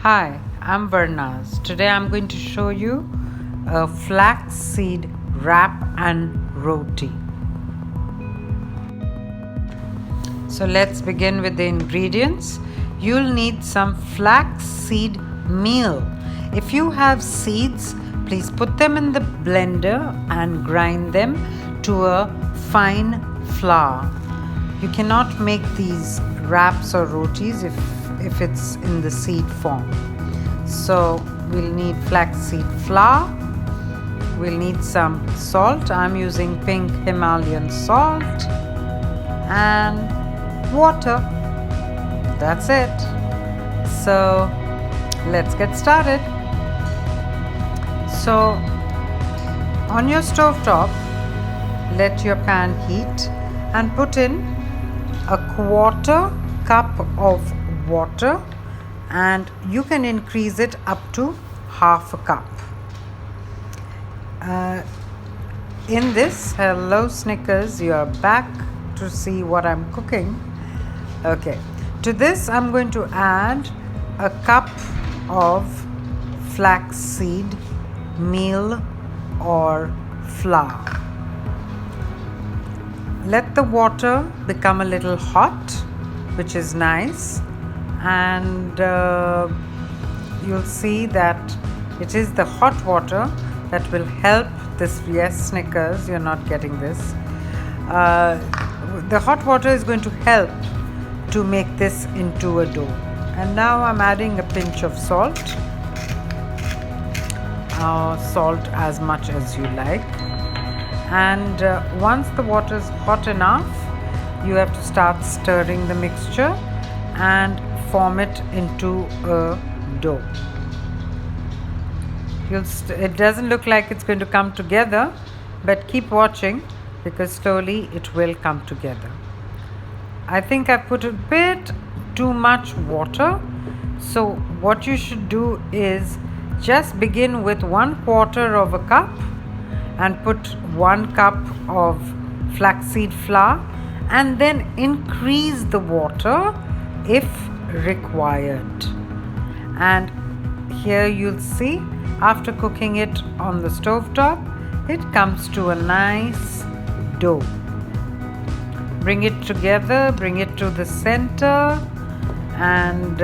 Hi, I'm Varnaz. Today I'm going to show you a flaxseed wrap and roti. So let's begin with the ingredients. You'll need some flaxseed meal. If you have seeds, please put them in the blender and grind them to a fine flour. You cannot make these wraps or rotis if it's in the seed form. So we'll need flaxseed flour. We'll need some salt. I'm using pink Himalayan salt and water. That's it. So let's get started. So on your stove top, let your pan heat and put in a quarter cup of water, and you can increase it up to half a cup. In this, hello Snickers, you are back to see what I'm cooking. Okay, to this I'm going to add a cup of flaxseed meal or flour. Let the water become a little hot, which is nice, and you'll see that it is the hot water that will help this. Yes, Snickers, you're not getting this. The hot water is going to help to make this into a dough. And now I'm adding a pinch of salt. Salt as much as you like. And once the water is hot enough, you have to start stirring the mixture and form it into a dough. It doesn't look like it's going to come together, but keep watching because slowly it will come together. I think I put a bit too much water, so what you should do is just begin with 1/4 of a cup and put 1 cup of flaxseed flour and then increase the water if required. And here you'll see, after cooking it on the stove top, it comes to a nice dough. Bring it together, bring it to the center, and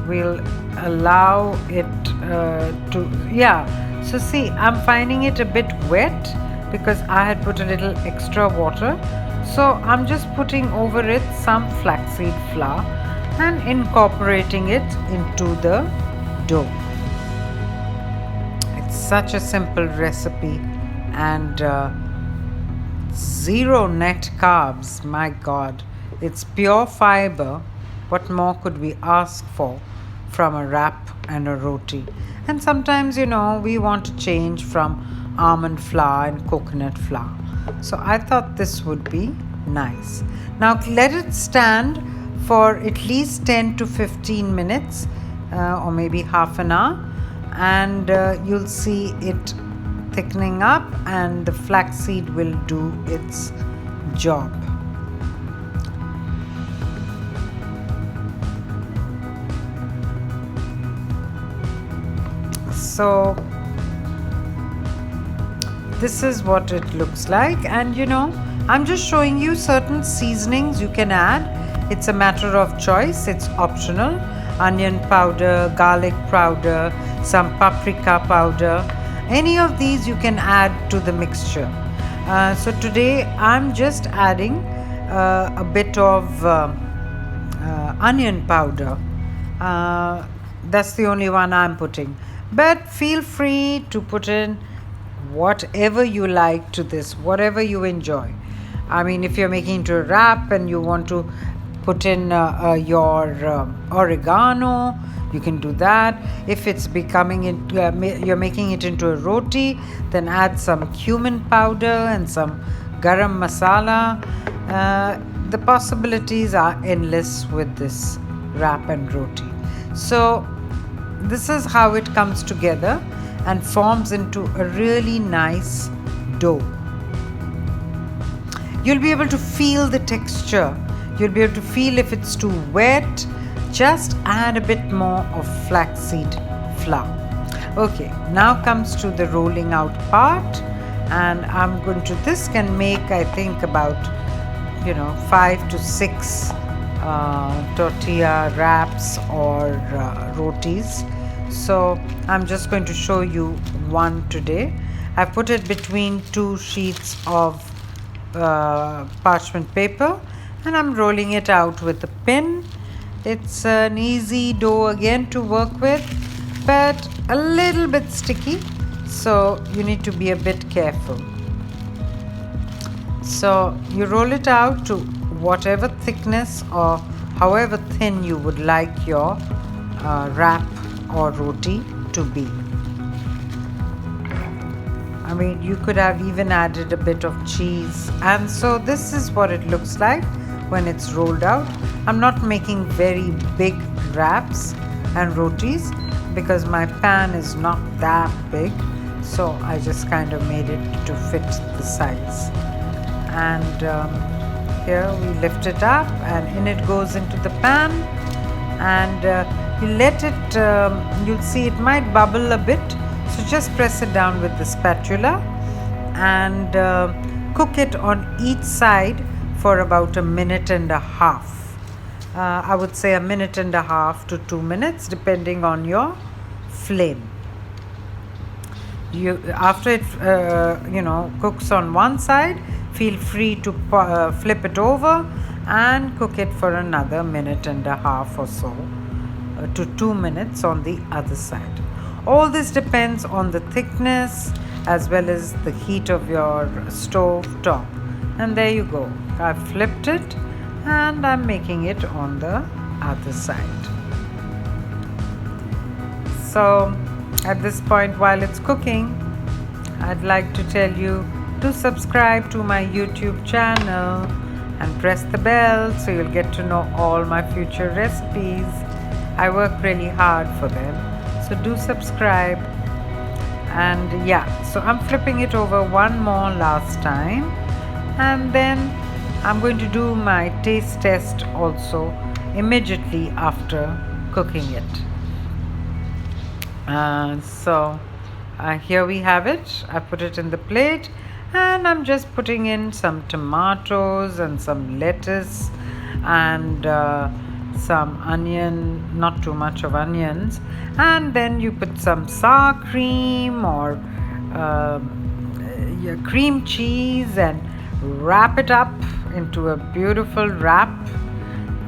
we'll allow it so see, I'm finding it a bit wet because I had put a little extra water. So I'm just putting over it some flaxseed flour and incorporating it into the dough. It's such a simple recipe and zero net carbs. My God, it's pure fiber. What more could we ask for from a wrap and a roti? And sometimes, we want to change from almond flour and coconut flour. So I thought this would be nice. Now let it stand for at least 10 to 15 minutes or maybe half an hour, and you'll see it thickening up and the flaxseed will do its job. So this is what it looks like, and I'm just showing you certain seasonings you can add. It's a matter of choice, it's optional. Onion powder, garlic powder, some paprika powder, any of these you can add to the mixture. So today I'm just adding a bit of onion powder. That's the only one I'm putting, but feel free to put in whatever you like to this, whatever you enjoy. I mean, if you're making into a wrap and you want to put in your oregano, you can do that. If it's you're making it into a roti, then add some cumin powder and some garam masala. The possibilities are endless with this wrap and roti. So this is how it comes together and forms into a really nice dough. You'll be able to feel the texture. You'll be able to feel if it's too wet. just add a bit more of flaxseed flour. Okay, now comes to the rolling out part, and this can make, I think, about 5 to 6 tortilla wraps or rotis. So I'm just going to show you one today. I put it between 2 sheets of parchment paper, and I'm rolling it out with a pin. It's an easy dough again to work with, but a little bit sticky, so you need to be a bit careful. So you roll it out to whatever thickness or however thin you would like your wrap or roti to be. I mean, you could have even added a bit of cheese, and so this is what it looks like when it's rolled out. I'm not making very big wraps and rotis because my pan is not that big, so I just kind of made it to fit the size. And here we lift it up, and in it goes into the pan, and you let it, you'll see it might bubble a bit, so just press it down with the spatula and cook it on each side for about 1.5 minutes. I would say 1.5 minutes to 2 minutes, depending on your flame. After it cooks on one side, feel free to flip it over and cook it for another 1.5 minutes or so to 2 minutes on the other side. All this depends on the thickness as well as the heat of your stove top. And there you go. I've flipped it and I'm making it on the other side. So at this point, while it's cooking, I'd like to tell you to subscribe to my YouTube channel and press the bell so you'll get to know all my future recipes. I work really hard for them, so do subscribe. And yeah, so I'm flipping it over one more last time, and then I'm going to do my taste test also immediately after cooking it. Here we have it. I put it in the plate, and I'm just putting in some tomatoes and some lettuce and some onion, not too much of onions, and then you put some sour cream or cream cheese and wrap it up into a beautiful wrap.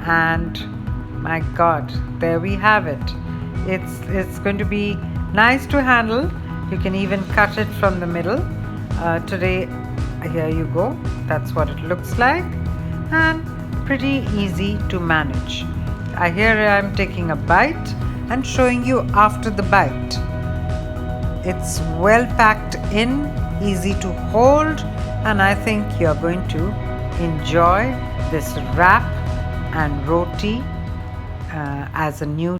And my God, there we have it. It's going to be nice to handle. You can even cut it from the middle. Today, here you go. That's what it looks like, and pretty easy to manage. Here I'm taking a bite and showing you after the bite. It's well packed in, easy to hold, and I think you're going to enjoy this wrap and roti as a new